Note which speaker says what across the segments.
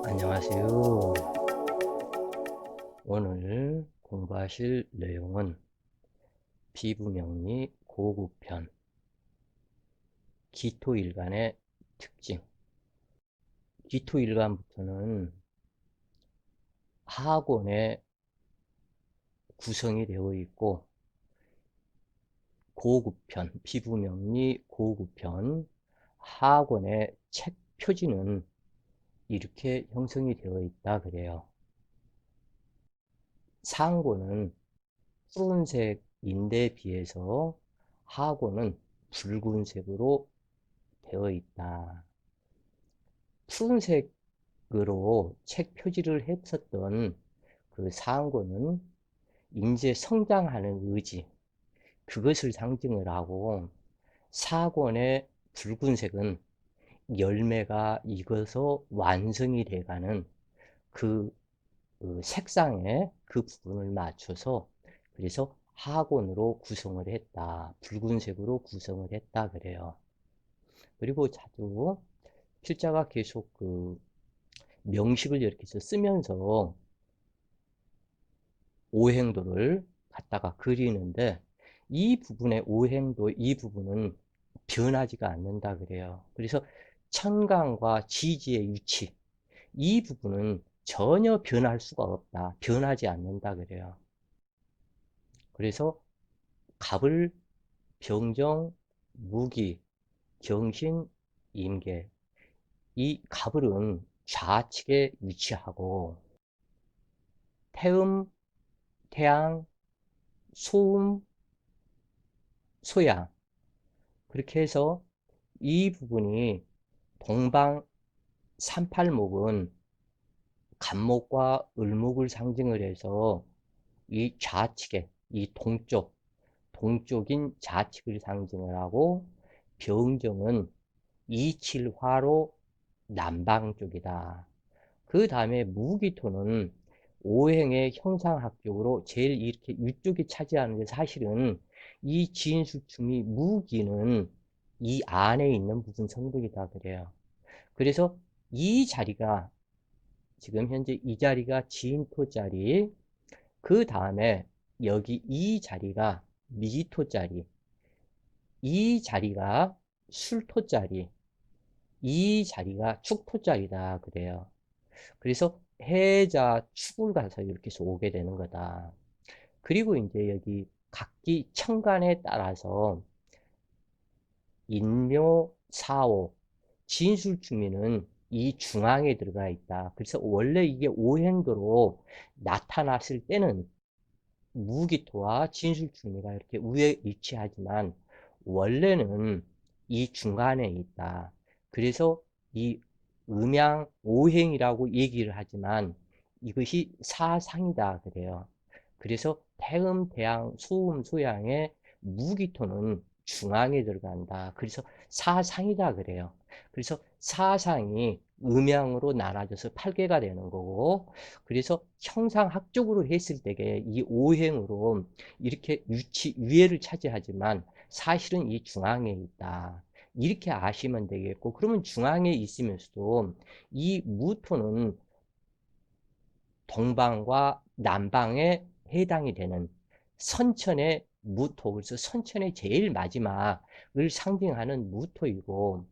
Speaker 1: 안녕하세요. 오늘 공부하실 내용은 피부명리 고급편 기토일간의 특징. 기토일간부터는 하악원에 구성이 되어 있고, 고급편, 피부명리 고급편 하악원의 책 표지는 이렇게 형성이 되어 있다 그래요. 상고는 푸른색인데 비해서 하악원은 붉은색으로 되어 있다. 푸른색으로 책 표지를 했었던 그 상고는 인재 성장하는 의지, 그것을 상징을 하고, 사권의 붉은색은 열매가 익어서 완성이 돼가는 그 색상의 그 부분을 맞춰서, 그래서 하권으로 구성을 했다. 붉은색으로 구성을 했다 그래요. 그리고 자주 필자가 계속 명식을 이렇게 쓰면서 오행도를 갖다가 그리는데, 이 부분의 오행도, 이 부분은 변하지가 않는다 그래요. 그래서 천간과 지지의 위치, 이 부분은 전혀 변할 수가 없다. 변하지 않는다 그래요. 그래서 갑을, 병정, 무기, 경신, 임계, 이 갑을은 좌측에 위치하고, 태음, 태양, 소음, 소양, 그렇게 해서 이 부분이 동방 38목은 간목과 을목을 상징을 해서 이 좌측에, 이 동쪽인 좌측을 상징을 하고, 병정은 이칠화로 남방 쪽이다. 그 다음에 무기토는 오행의 형상학적으로 제일 이렇게 위쪽에 차지하는데, 사실은 이 진수춤이 무기는 이 안에 있는 부분 성분이다 그래요. 그래서 이 자리가, 지금 현재 이 자리가 진토 자리, 그 다음에 여기 이 자리가 미토 자리, 이 자리가 술토 자리, 이 자리가 축토 자리다 그래요. 그래서 해자 축을 가서 이렇게 해서 오게 되는 거다. 그리고 이제 여기 각기 천간에 따라서 인묘, 사오, 진술주미는 이 중앙에 들어가 있다. 그래서 원래 이게 오행도로 나타났을 때는 무기토와 진술주미가 이렇게 위에 위치하지만, 원래는 이 중간에 있다. 그래서 이 음양 오행이라고 얘기를 하지만 이것이 사상이다 그래요. 그래서 태음, 태양, 소음, 소양의 무기토는 중앙에 들어간다. 그래서 사상이다 그래요. 그래서 사상이 음양으로 나눠져서 8개가 되는 거고, 그래서 형상학적으로 했을 때에 이 오행으로 이렇게 위에를 차지하지만 사실은 이 중앙에 있다. 이렇게 아시면 되겠고, 그러면 중앙에 있으면서도 이 무토는 동방과 남방에 해당이 되는 선천의 무토, 그래서 선천의 제일 마지막을 상징하는 무토이고,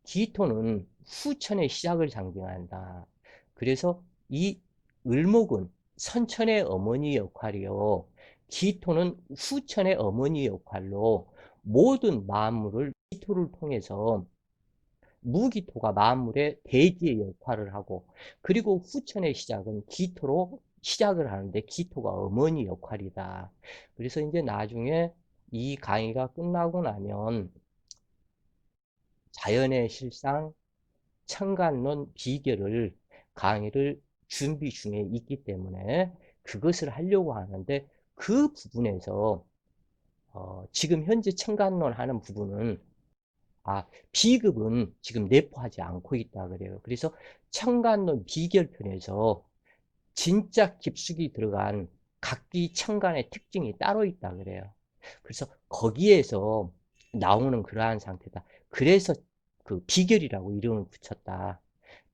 Speaker 1: 기토는 후천의 시작을 상징한다. 그래서 이 을목은 선천의 어머니 역할이요, 기토는 후천의 어머니 역할로 모든 만물을 기토를 통해서, 무기토가 만물의 대지의 역할을 하고, 그리고 후천의 시작은 기토로 시작을 하는데 기토가 어머니 역할이다. 그래서 이제 나중에 이 강의가 끝나고 나면 자연의 실상, 천간론 비결을 강의를 준비 중에 있기 때문에 그것을 하려고 하는데, 그 부분에서 지금 현재 천간론 하는 부분은 비급은 지금 내포하지 않고 있다 그래요. 그래서 천간론 비결편에서 진짜 깊숙이 들어간 각기 천간의 특징이 따로 있다 그래요. 그래서 거기에서 나오는 그러한 상태다. 그래서 그 비결이라고 이름을 붙였다.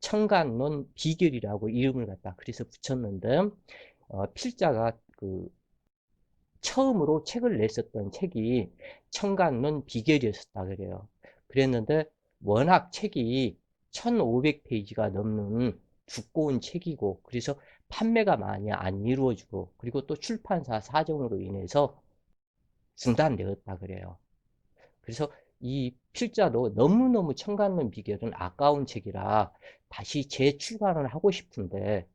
Speaker 1: 청간론 비결이라고 이름을 갖다 그래서 붙였는데, 필자가 처음으로 책을 냈었던 책이 청간론 비결이었다 그래요. 그랬는데 워낙 책이 1500페이지가 넘는 두꺼운 책이고, 그래서 판매가 많이 안 이루어지고, 그리고 또 출판사 사정으로 인해서 중단되었다 그래요. 그래서 이 필자도 너무너무 청간론 비결은 아까운 책이라 다시 재출간을 하고 싶은데,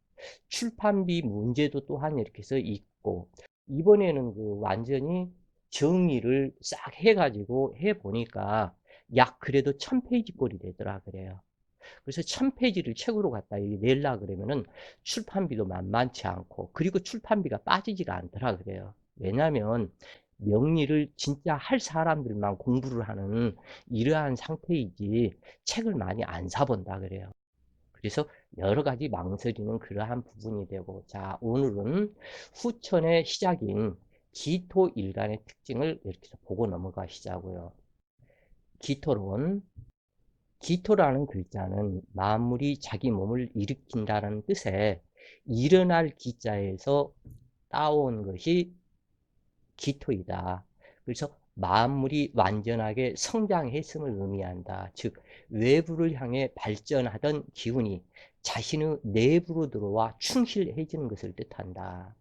Speaker 1: 출판비 문제도 또한 이렇게 해서 있고, 이번에는 완전히 정리를 싹 해가지고 해보니까 약 그래도 1000페이지 꼴이 되더라 그래요. 그래서 1000페이지를 책으로 갖다 내려 그러면은 출판비도 만만치 않고, 그리고 출판비가 빠지지가 않더라 그래요. 왜냐하면 명리를 진짜 할 사람들만 공부를 하는 이러한 상태이지 책을 많이 안 사본다 그래요. 그래서 여러 가지 망설이는 그러한 부분이 되고, 자, 오늘은 후천의 시작인 기토 일간의 특징을 이렇게 보고 넘어가시자고요. 기토론. 기토라는 글자는 만물이 자기 몸을 일으킨다는 뜻의 일어날 기자에서 따온 것이 기토이다. 그래서 만물이 완전하게 성장했음을 의미한다. 즉 외부를 향해 발전하던 기운이 자신의 내부로 들어와 충실해지는 것을 뜻한다.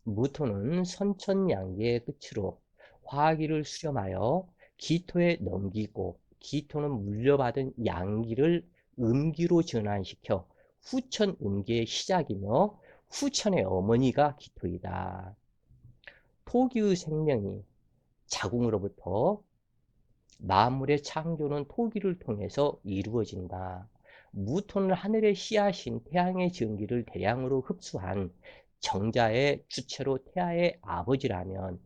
Speaker 1: 무토는 선천양계의 끝으로 화기를 수렴하여 기토에 넘기고, 기토는 물려받은 양기를 음기로 전환시켜 후천 음계의 시작이며 후천의 어머니가 기토이다. 토기의 생명이 자궁으로부터, 만물의 창조는 토기를 통해서 이루어진다. 무토는 하늘의 씨앗인 태양의 전기를 대량으로 흡수한 정자의 주체로 태아의 아버지라면,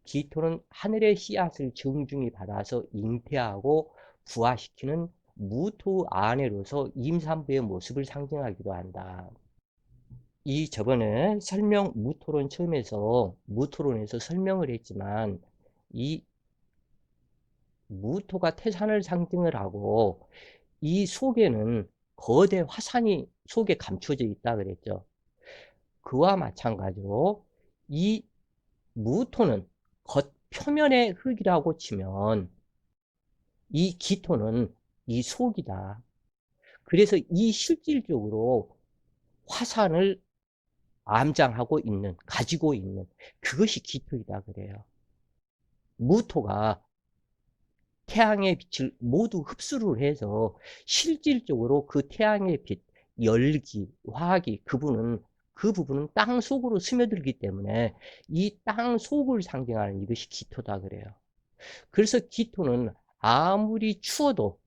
Speaker 1: 기토는 하늘의 씨앗을 정중히 받아서 잉태하고 부화시키는 무토 아내로서 임산부의 모습을 상징하기도 한다. 이 저번에 무토론 처음에서 무토론에서 설명을 했지만, 이 무토가 태산을 상징을 하고 이 속에는 거대 화산이 속에 감춰져 있다 그랬죠. 그와 마찬가지로 이 무토는 겉표면의 흙이라고 치면, 이 기토는 이 속이다. 그래서 이 실질적으로 화산을 암장하고 있는, 가지고 있는 그것이 기토이다 그래요. 무토가 태양의 빛을 모두 흡수를 해서 실질적으로 그 태양의 빛, 열기, 화학이 그 부분은 땅 속으로 스며들기 때문에 이 땅 속을 상징하는 이것이 기토다 그래요. 그래서 기토는 아무리 추워도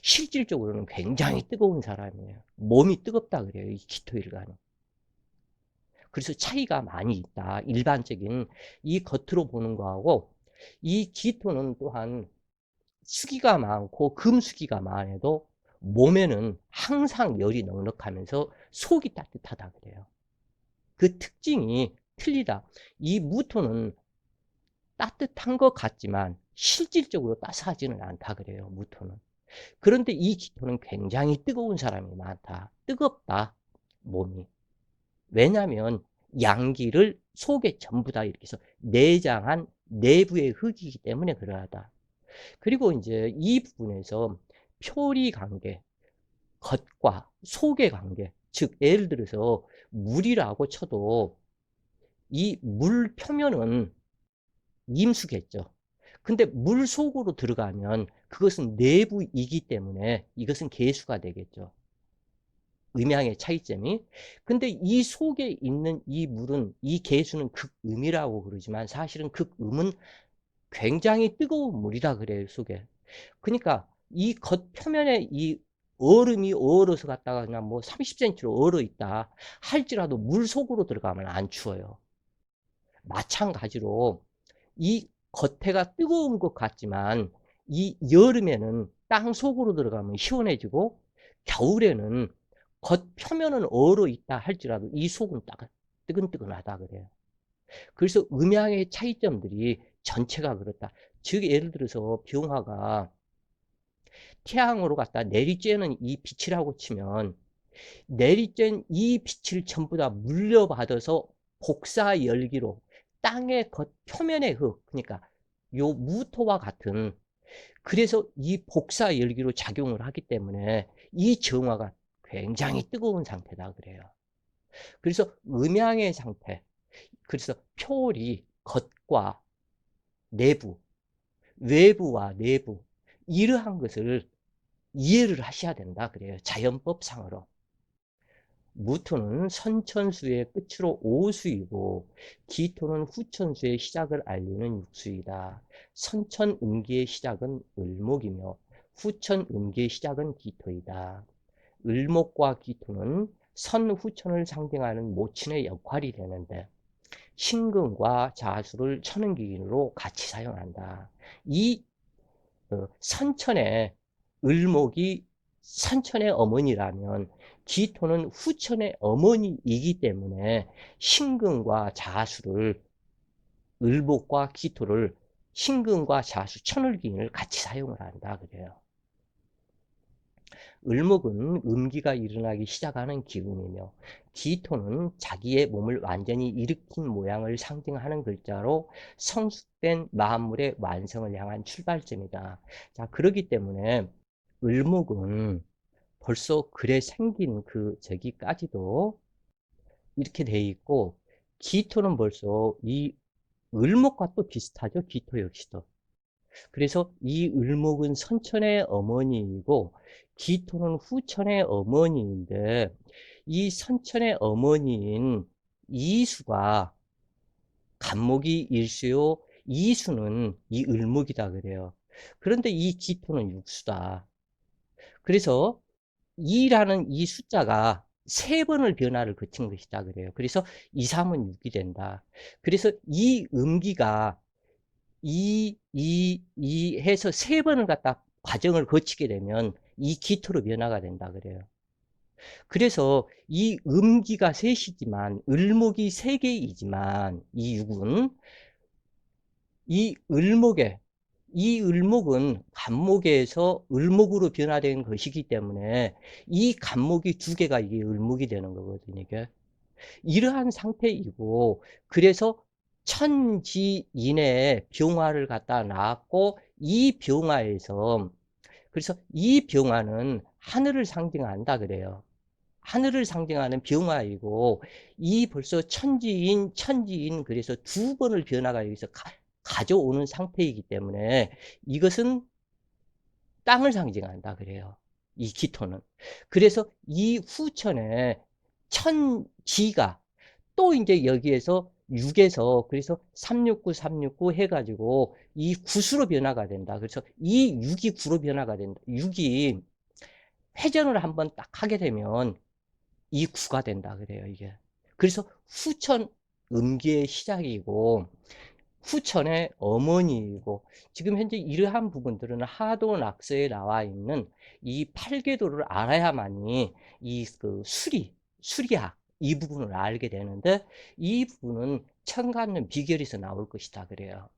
Speaker 1: 실질적으로는 굉장히 뜨거운 사람이에요. 몸이 뜨겁다 그래요, 이 기토일간은. 그래서 차이가 많이 있다. 일반적인 이 겉으로 보는 거하고, 이 기토는 또한 수기가 많고 금수기가 많아도 몸에는 항상 열이 넉넉하면서 속이 따뜻하다 그래요. 그 특징이 틀리다. 이 무토는 따뜻한 것 같지만 실질적으로 따스하지는 않다 그래요, 무토는. 그런데 이 기토는 굉장히 뜨거운 사람이 많다. 뜨겁다, 몸이. 왜냐하면 양기를 속에 전부 다 이렇게 해서 내장한 내부의 흙이기 때문에 그러하다. 그리고 이제 이 부분에서 표리 관계, 겉과 속의 관계, 즉 예를 들어서 물이라고 쳐도 이 물 표면은 임수겠죠. 근데 물 속으로 들어가면 그것은 내부이기 때문에 이것은 개수가 되겠죠. 음양의 차이점이. 근데 이 속에 있는 이 물은, 이 개수는 극음이라고 그러지만 사실은 극음은 굉장히 뜨거운 물이다 그래요, 속에. 그러니까 이 겉표면에 이 얼음이 얼어서 갔다가 그냥 뭐 30cm로 얼어 있다 할지라도 물 속으로 들어가면 안 추워요. 마찬가지로 이 겉에가 뜨거운 것 같지만 이 여름에는 땅 속으로 들어가면 시원해지고, 겨울에는 겉표면은 얼어 있다 할지라도 이 속은 뜨끈뜨끈하다 그래요. 그래서 음양의 차이점들이 전체가 그렇다. 즉 예를 들어서 병화가 태양으로 갖다 내리쬐는 이 빛이라고 치면 내리쬐는 이 빛을 전부 다 물려받아서 복사 열기로 땅의 겉 표면의 흙, 그러니까 요 무토와 같은, 그래서 이 복사 열기로 작용을 하기 때문에 이 정화가 굉장히 뜨거운 상태다 그래요. 그래서 음양의 상태, 그래서 표울이 겉과 내부, 외부와 내부, 이러한 것을 이해를 하셔야 된다 그래요. 자연법상으로. 무토는 선천수의 끝으로 오수이고 기토는 후천수의 시작을 알리는 육수이다. 선천음기의 시작은 을목이며 후천음기의 시작은 기토이다. 을목과 기토는 선후천을 상징하는 모친의 역할이 되는데 신금과 자수를 천은기인으로 같이 사용한다. 이 선천의 을목이 선천의 어머니라면 기토는 후천의 어머니이기 때문에 신금과 자수를, 을목과 기토를, 신금과 자수, 천을기인을 같이 사용을 한다 그래요. 을목은 음기가 일어나기 시작하는 기운이며 기토는 자기의 몸을 완전히 일으킨 모양을 상징하는 글자로 성숙된 만물의 완성을 향한 출발점이다. 자, 그렇기 때문에 을목은 벌써 글에 생긴 그 저기까지도 이렇게 돼 있고 기토는 벌써 이 을목과 또 비슷하죠. 기토 역시도. 그래서 이 을목은 선천의 어머니이고 기토는 후천의 어머니인데 이 선천의 어머니인 이수가 간목이 일수요, 이수는 이 을목이다 그래요. 그런데 이 기토는 육수다. 그래서 2라는 이 숫자가 3번을 변화를 거친 것이다 그래요. 그래서 2, 3은 6이 된다. 그래서 이 음기가 2 해서 3번을 갖다 과정을 거치게 되면 이 기토로 변화가 된다 그래요. 그래서 이 음기가 셋이지만 을목이 3개이지만 이 6은 이 을목에, 이 을목은 간목에서 을목으로 변화된 것이기 때문에 이 간목이 2개가 이게 을목이 되는 거거든요. 이게. 이러한 상태이고, 그래서 천지인의 병화를 갖다 놨고 이 병화에서, 그래서 이 병화는 하늘을 상징한다 그래요. 하늘을 상징하는 병화이고 이 벌써 천지인 그래서 2번을 변화가 여기서 가져오는 상태이기 때문에 이것은 땅을 상징한다 그래요. 이 기토는. 그래서 이 후천에 천지가 또 이제 여기에서 6에서 그래서 369, 369 해가지고 이 구수로 변화가 된다. 그래서 이 6이 구로 변화가 된다. 6이 회전을 한번 딱 하게 되면 이 구가 된다 그래요, 이게. 그래서 후천 음기의 시작이고 후천의 어머니이고 지금 현재 이러한 부분들은 하도낙서에 나와 있는 이 8궤도를 알아야만이 이 그 수리학 이 부분을 알게 되는데 이 부분은 천간는 비결에서 나올 것이다 그래요.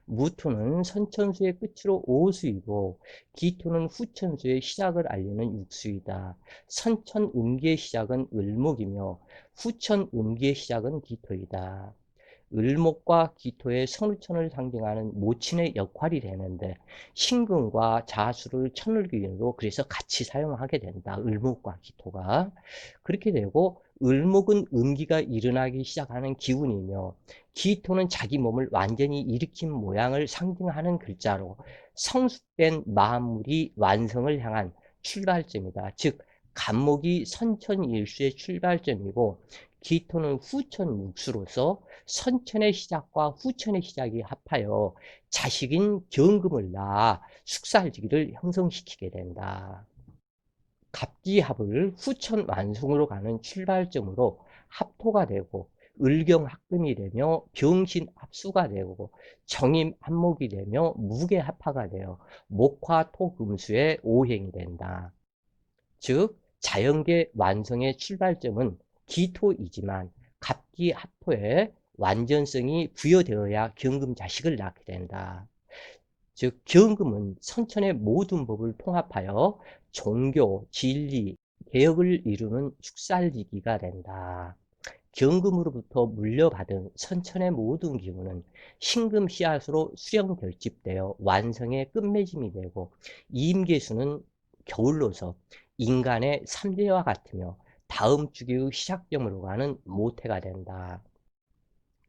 Speaker 1: 무토는 선천수의 끝으로 오수이고 기토는 후천수의 시작을 알리는 육수이다. 선천음기의 시작은 을목이며 후천음기의 시작은 기토이다. 을목과 기토의 선후천을 상징하는 모친의 역할이 되는데 신금과 자수를 천을기운으로 그래서 같이 사용하게 된다. 을목과 기토가. 그렇게 되고 을목은 음기가 일어나기 시작하는 기운이며 기토는 자기 몸을 완전히 일으킨 모양을 상징하는 글자로 성숙된 만물이 완성을 향한 출발점이다. 즉 간목이 선천일수의 출발점이고 기토는 후천육수로서 선천의 시작과 후천의 시작이 합하여 자식인 경금을 낳아 숙살지기를 형성시키게 된다. 갑기합을 후천 완성으로 가는 출발점으로 합토가 되고 을경합금이 되며 병신합수가 되고 정임합목이 되며 무게합화가 되어 목화토금수의 오행이 된다. 즉 자연계 완성의 출발점은 기토이지만 갑기합토의 완전성이 부여되어야 경금자식을 낳게 된다. 즉 경금은 선천의 모든 법을 통합하여 종교, 진리, 개혁을 이루는 축살지기가 된다. 경금으로부터 물려받은 선천의 모든 기운은 신금 씨앗으로 수령 결집되어 완성의 끝맺음이 되고, 임계수는 겨울로서 인간의 삼재와 같으며 다음 주기의 시작점으로 가는 모태가 된다.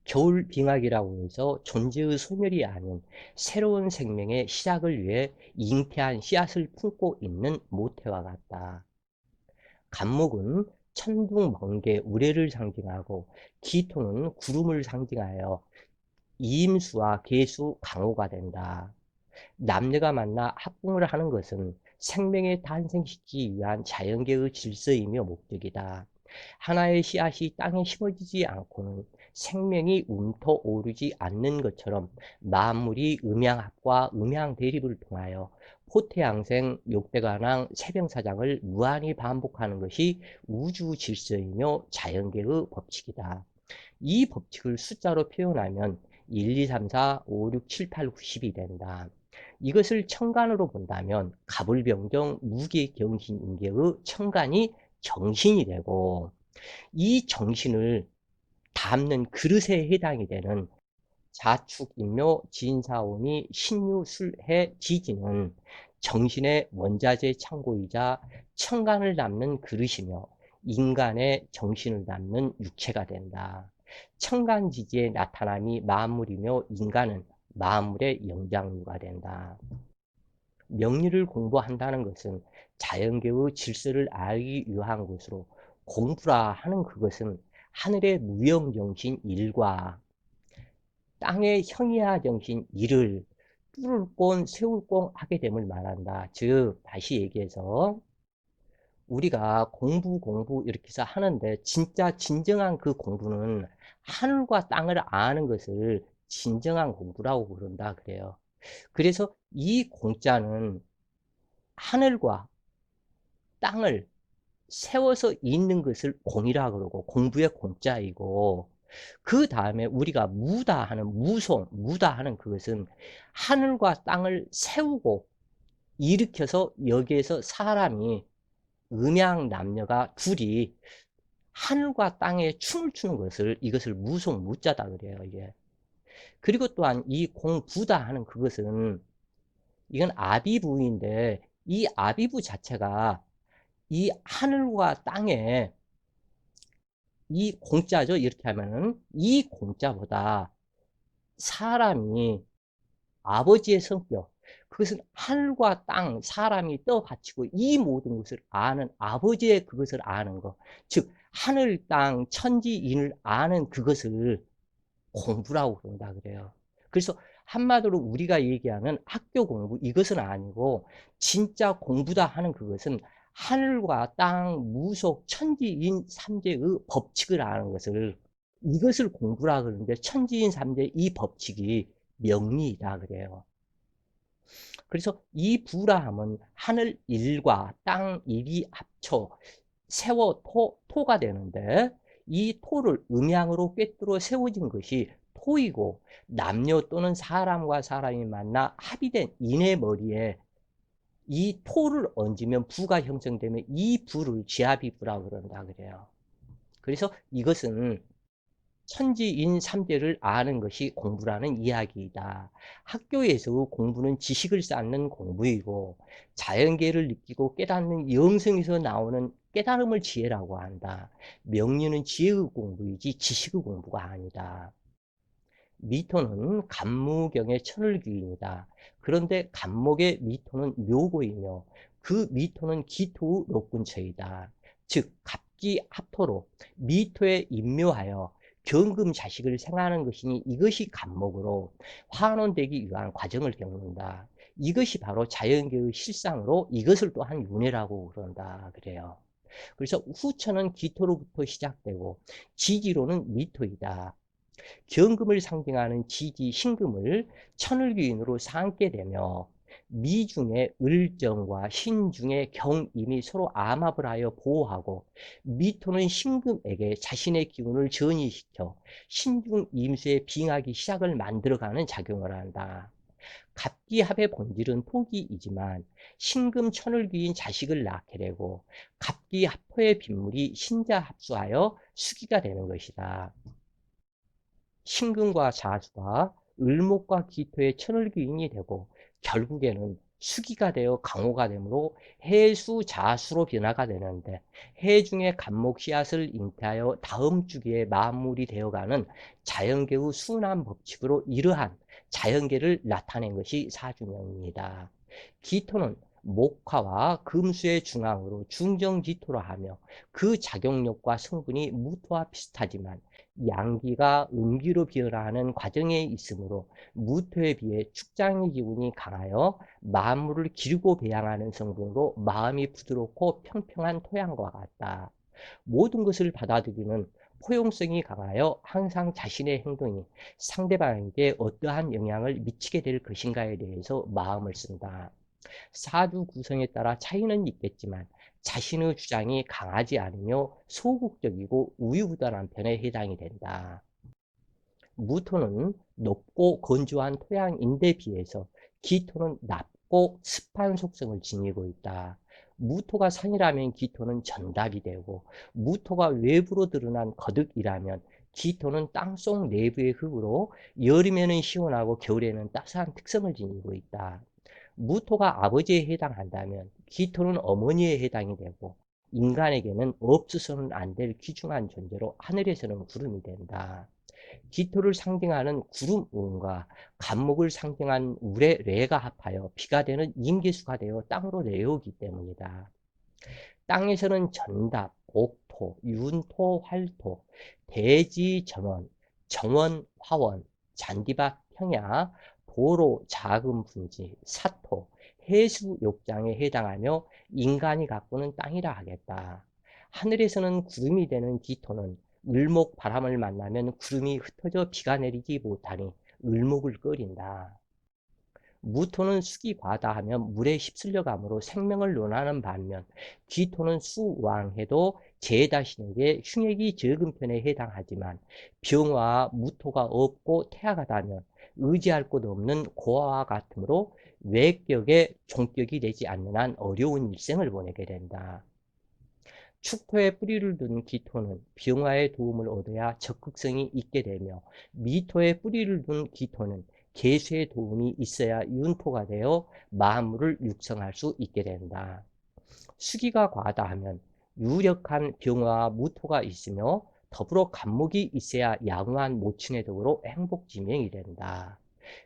Speaker 1: 겨울 빙하기라고 해서 존재의 소멸이 아닌 새로운 생명의 시작을 위해 잉태한 씨앗을 품고 있는 모태와 같다. 간목은 천둥, 번개, 우레를 상징하고, 기토는 구름을 상징하여 이임수와 계수, 강호가 된다. 남녀가 만나 합궁을 하는 것은 생명을 탄생시키기 위한 자연계의 질서이며 목적이다. 하나의 씨앗이 땅에 심어지지 않고는 생명이 움터 오르지 않는 것처럼 만물이 음양합과 음양대립을 통하여 포태양생, 욕대관왕, 세병사장을 무한히 반복하는 것이 우주 질서이며 자연계의 법칙이다. 이 법칙을 숫자로 표현하면 1, 2, 3, 4, 5, 6, 7, 8, 9, 10이 된다. 이것을 천간으로 본다면 갑을병정, 무계경신인계의 천간이 정신이 되고, 이 정신을 담는 그릇에 해당이 되는 자축, 인묘, 진사오미, 신유, 술해, 지지는 정신의 원자재 창고이자 천간을 담는 그릇이며 인간의 정신을 담는 육체가 된다. 천간지지의 나타남이 만물이며 인간은 만물의 영장류가 된다. 명리를 공부한다는 것은 자연계의 질서를 알기 위한 것으로, 공부라 하는 그것은 하늘의 무형정신 일과 땅의 형이하 정신 일을 뚫을 꼰 세울 꼰 하게 됨을 말한다. 즉 다시 얘기해서 우리가 공부 이렇게 해서 하는데, 진짜 진정한 그 공부는 하늘과 땅을 아는 것을 진정한 공부라고 부른다 그래요. 그래서 이 공자는 하늘과 땅을 세워서 있는 것을 공이라 그러고, 공부의 공자이고, 그 다음에 우리가 무다 하는 무송, 무다 하는 그것은 하늘과 땅을 세우고 일으켜서 여기에서 사람이, 음양 남녀가 둘이 하늘과 땅에 춤을 추는 것을, 이것을 무송, 무자다 그래요, 이게. 그리고 또한 이 공부다 하는 그것은, 이건 아비부인데, 이 아비부 자체가 이 하늘과 땅에, 이 공자죠. 이렇게 하면은 이 공자보다 사람이 아버지의 성격, 그것은 하늘과 땅, 사람이 떠받치고 이 모든 것을 아는 아버지의 그것을 아는 것, 즉 하늘, 땅, 천지, 인을 아는 그것을 공부라고 그런다 그래요. 그래서 한마디로 우리가 얘기하는 학교 공부, 이것은 아니고 진짜 공부다 하는 그것은 하늘과 땅, 무속, 천지인 삼재의 법칙을 아는 것을, 이것을 공부라 그러는데, 천지인 삼재 이 법칙이 명리이다 그래요. 그래서 이 부라함은 하늘 일과 땅 일이 합쳐 세워 토가 되는데, 이 토를 음양으로 꿰뚫어 세워진 것이 토이고, 남녀 또는 사람과 사람이 만나 합의된 인의 머리에 이 토를 얹으면 부가 형성되면 이 부를 지아비부라고 그런다 그래요. 그래서 이것은 천지인 삼재를 아는 것이 공부라는 이야기이다. 학교에서 공부는 지식을 쌓는 공부이고, 자연계를 느끼고 깨닫는 영성에서 나오는 깨달음을 지혜라고 한다. 명리는 지혜의 공부이지 지식의 공부가 아니다. 미토는 간무경의 천을귀인이다. 그런데 간목의 미토는 묘고이며 그 미토는 기토의 녹근처이다. 즉 갑기합토로 미토에 임묘하여 경금 자식을 생하는 것이니 이것이 간목으로 환원되기 위한 과정을 겪는다. 이것이 바로 자연계의 실상으로 이것을 또한 윤회라고 그런다 그래요. 그래서 후천은 기토로부터 시작되고 지지로는 미토이다. 경금을 상징하는 지지, 신금을 천을귀인으로 삼게 되며 미중의 을정과 신중의 경임이 서로 암합을 하여 보호하고, 미토는 신금에게 자신의 기운을 전이시켜 신중 임수의 빙하기 시작을 만들어가는 작용을 한다. 갑기합의 본질은 토기이지만 신금천을귀인 자식을 낳게 되고 갑기합포의 빗물이 신자합수하여 수기가 되는 것이다. 신금과 자수가 을목과 기토의 천을귀인이 되고 결국에는 수기가 되어 강호가 되므로 해수 자수로 변화가 되는데, 해중의 간목 씨앗을 잉태하여 다음 주기에 마무리 되어가는 자연계의 순환 법칙으로 이러한 자연계를 나타낸 것이 사주명입니다. 기토는 목화와 금수의 중앙으로 중정기토로 하며 그 작용력과 성분이 무토와 비슷하지만 양기가 음기로 변화하는 과정에 있으므로 무토에 비해 축장의 기운이 강하여 만물을 기르고 배양하는 성분으로 마음이 부드럽고 평평한 토양과 같다. 모든 것을 받아들이는 포용성이 강하여 항상 자신의 행동이 상대방에게 어떠한 영향을 미치게 될 것인가에 대해서 마음을 쓴다. 사주 구성에 따라 차이는 있겠지만 자신의 주장이 강하지 않으며 소극적이고 우유부단한 편에 해당이 된다. 무토는 높고 건조한 토양인데 비해서 기토는 낮고 습한 속성을 지니고 있다. 무토가 산이라면 기토는 전답이 되고, 무토가 외부로 드러난 거득이라면 기토는 땅속 내부의 흙으로 여름에는 시원하고 겨울에는 따스한 특성을 지니고 있다. 무토가 아버지에 해당한다면 기토는 어머니에 해당이 되고, 인간에게는 없어서는 안 될 귀중한 존재로 하늘에서는 구름이 된다. 기토를 상징하는 구름운과 간목을 상징한 울의 레가 합하여 비가 되는 임계수가 되어 땅으로 내려오기 때문이다. 땅에서는 전답, 옥토, 윤토, 활토, 대지, 전원, 정원, 화원, 잔디밭, 평야, 도로, 작은 분지, 사토, 해수, 욕장에 해당하며 인간이 가꾸는 땅이라 하겠다. 하늘에서는 구름이 되는 기토는 을목 바람을 만나면 구름이 흩어져 비가 내리지 못하니 을목을 끓인다. 무토는 숙이 과다하면 물에 휩쓸려 감으로 생명을 논하는 반면, 기토는 수왕해도 제자신에게 흉액이 적은 편에 해당하지만 병화와 무토가 없고 태아가다면 의지할 곳 없는 고아와 같으므로 외격의 종격이 되지 않는 한 어려운 일생을 보내게 된다. 축토에 뿌리를 둔 기토는 병화의 도움을 얻어야 적극성이 있게 되며, 미토에 뿌리를 둔 기토는 개수의 도움이 있어야 윤토가 되어 만물을 육성할 수 있게 된다. 수기가 과다하면 유력한 병화와 무토가 있으며 더불어 간목이 있어야 양호한 모친의 덕으로 행복지명이 된다.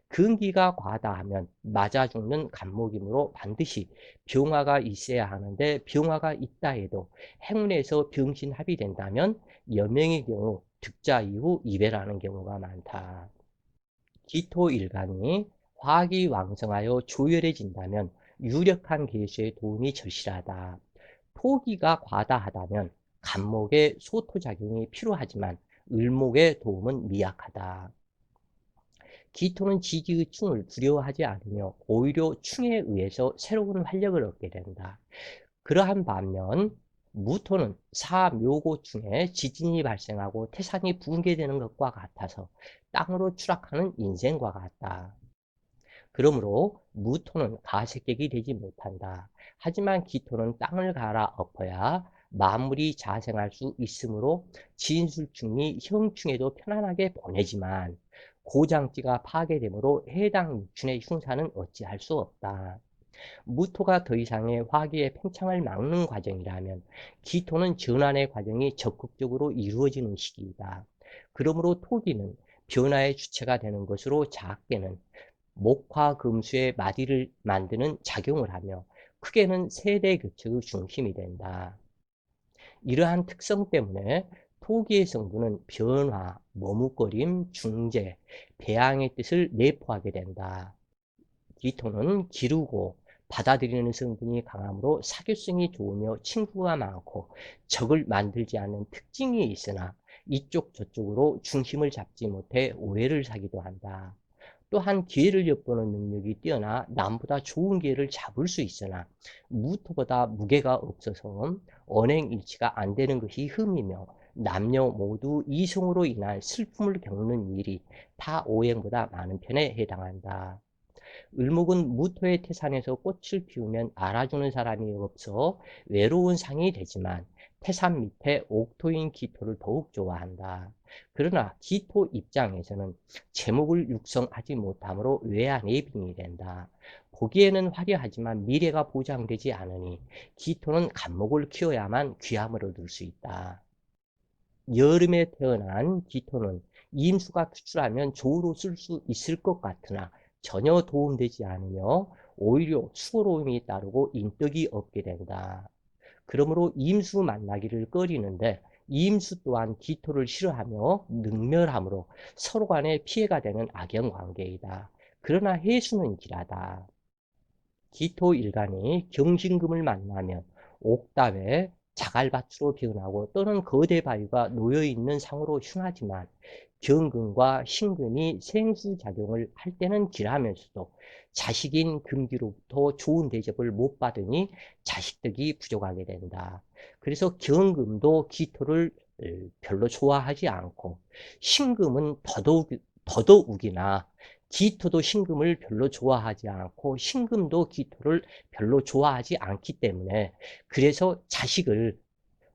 Speaker 1: 근기가 과다하면 맞아 죽는 간목이므로 반드시 병화가 있어야 하는데, 병화가 있다 해도 행운에서 병신합이 된다면 여명의 경우 득자 이후 이별하는 경우가 많다. 기토일간이 화기 왕성하여 조열해진다면 유력한 계수의 도움이 절실하다. 토기가 과다하다면 간목의 소토작용이 필요하지만 을목의 도움은 미약하다. 기토는 지지의 충을 두려워하지 않으며 오히려 충에 의해서 새로운 활력을 얻게 된다. 그러한 반면 무토는 사묘고충에 지진이 발생하고 태산이 붕괴되는 것과 같아서 땅으로 추락하는 인생과 같다. 그러므로 무토는 가색객이 되지 못한다. 하지만 기토는 땅을 갈아 엎어야 만물이 자생할 수 있으므로 진술충이 형충에도 편안하게 보내지만 고장지가 파괴되므로 해당 육충의 흉사는 어찌할 수 없다. 무토가 더 이상의 화기의 팽창을 막는 과정이라면 기토는 전환의 과정이 적극적으로 이루어지는 시기이다. 그러므로 토기는 변화의 주체가 되는 것으로 작게는 목화 금수의 마디를 만드는 작용을 하며 크게는 세대 교체의 중심이 된다. 이러한 특성 때문에 토기의 성분은 변화, 머뭇거림, 중재, 배양의 뜻을 내포하게 된다. 기토는 기르고 받아들이는 성분이 강하므로 사교성이 좋으며 친구가 많고 적을 만들지 않는 특징이 있으나 이쪽 저쪽으로 중심을 잡지 못해 오해를 사기도 한다. 또한 기회를 엿보는 능력이 뛰어나 남보다 좋은 기회를 잡을 수 있으나 무토보다 무게가 없어서 언행일치가 안 되는 것이 흠이며, 남녀 모두 이성으로 인한 슬픔을 겪는 일이 타 오행보다 많은 편에 해당한다. 을목은 무토의 태산에서 꽃을 피우면 알아주는 사람이 없어 외로운 상이 되지만 태산 밑에 옥토인 기토를 더욱 좋아한다. 그러나 기토 입장에서는 제목을 육성하지 못하므로 외아내빙이 된다. 보기에는 화려하지만 미래가 보장되지 않으니 기토는 간목을 키워야만 귀함을 얻을 수 있다. 여름에 태어난 기토는 임수가 투출하면 조로 쓸 수 있을 것 같으나 전혀 도움되지 않으며 오히려 수고로움이 따르고 인덕이 없게 된다. 그러므로 임수 만나기를 꺼리는데 임수 또한 기토를 싫어하며 능멸하므로 서로 간에 피해가 되는 악연관계이다. 그러나 해수는 길하다. 기토 일간이 경신금을 만나면 옥답에 자갈밭으로 변하고 또는 거대 바위가 놓여있는 상으로 흉하지만 경금과 신금이 생수작용을 할 때는 길하면서도 자식인 금기로부터 좋은 대접을 못 받으니 자식덕이 부족하게 된다. 그래서 경금도 기토를 별로 좋아하지 않고 신금은 더더욱이나 기토도 신금을 별로 좋아하지 않고 신금도 기토를 별로 좋아하지 않기 때문에 그래서 자식을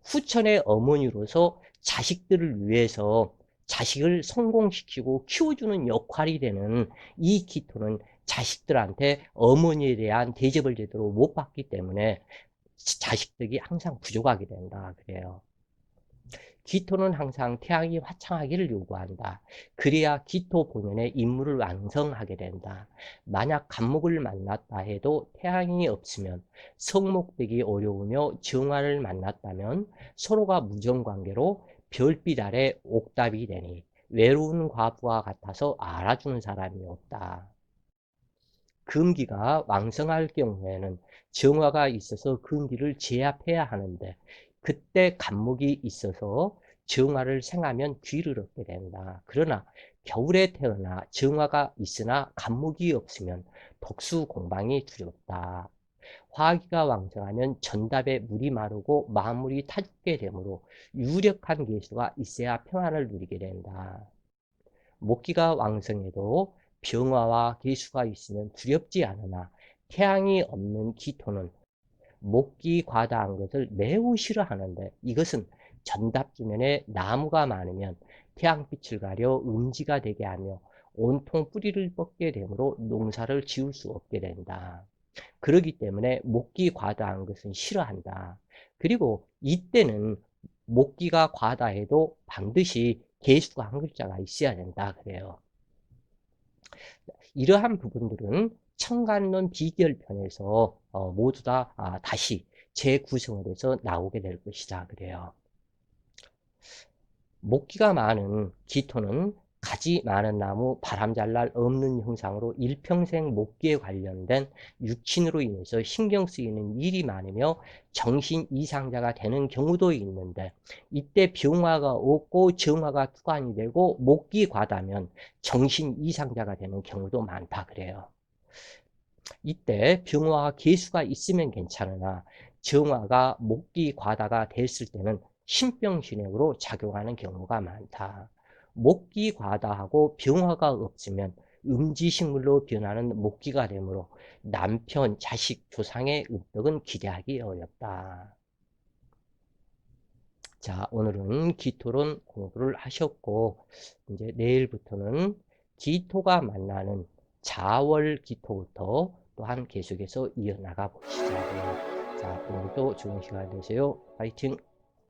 Speaker 1: 후천의 어머니로서 자식들을 위해서 자식을 성공시키고 키워주는 역할이 되는 이 기토는 자식들한테 어머니에 대한 대접을 제대로 못 받기 때문에 자식들이 항상 부족하게 된다 그래요. 기토는 항상 태양이 화창하기를 요구한다. 그래야 기토 본연의 임무를 완성하게 된다. 만약 간목을 만났다 해도 태양이 없으면 성목되기 어려우며 정화를 만났다면 서로가 무정관계로 별빛 아래 옥답이 되니 외로운 과부와 같아서 알아주는 사람이 없다. 금기가 왕성할 경우에는 정화가 있어서 금기를 제압해야 하는데 그때 간목이 있어서 정화를 생하면 귀를 얻게 된다. 그러나 겨울에 태어나 정화가 있으나 간목이 없으면 독수 공방이 두렵다. 화기가 왕성하면 전답에 물이 마르고 마물이 타게 되므로 유력한 개수가 있어야 평안을 누리게 된다. 목기가 왕성해도 병화와 개수가 있으면 두렵지 않으나 태양이 없는 기토는 목기 과다한 것을 매우 싫어하는데 이것은 전답 주변에 나무가 많으면 태양빛을 가려 음지가 되게 하며 온통 뿌리를 뻗게 되므로 농사를 지을 수 없게 된다. 그렇기 때문에 목기 과다한 것은 싫어한다. 그리고 이때는 목기가 과다해도 반드시 개수가 한 글자가 있어야 된다 그래요. 이러한 부분들은 청간론 비결편에서 모두 다 다시 재구성을 해서 나오게 될 것이다 그래요. 목기가 많은 기토는 가지 많은 나무, 바람 잘 날 없는 형상으로 일평생 목기에 관련된 육친으로 인해서 신경 쓰이는 일이 많으며 정신 이상자가 되는 경우도 있는데 이때 병화가 없고 정화가 투관이 되고 목기 과다면 정신 이상자가 되는 경우도 많다 그래요. 이때 병화와 개수가 있으면 괜찮으나 정화가 목기 과다가 됐을 때는 신병신액으로 작용하는 경우가 많다. 목기 과다하고 병화가 없으면 음지식물로 변하는 목기가 되므로 남편, 자식, 조상의 음덕은 기대하기 어렵다. 자, 오늘은 기토론 공부를 하셨고 이제 내일부터는 기토가 만나는 자월 기토부터 또한 계속해서 이어나가 보시죠. 자, 오늘도 좋은 시간 되세요. 파이팅!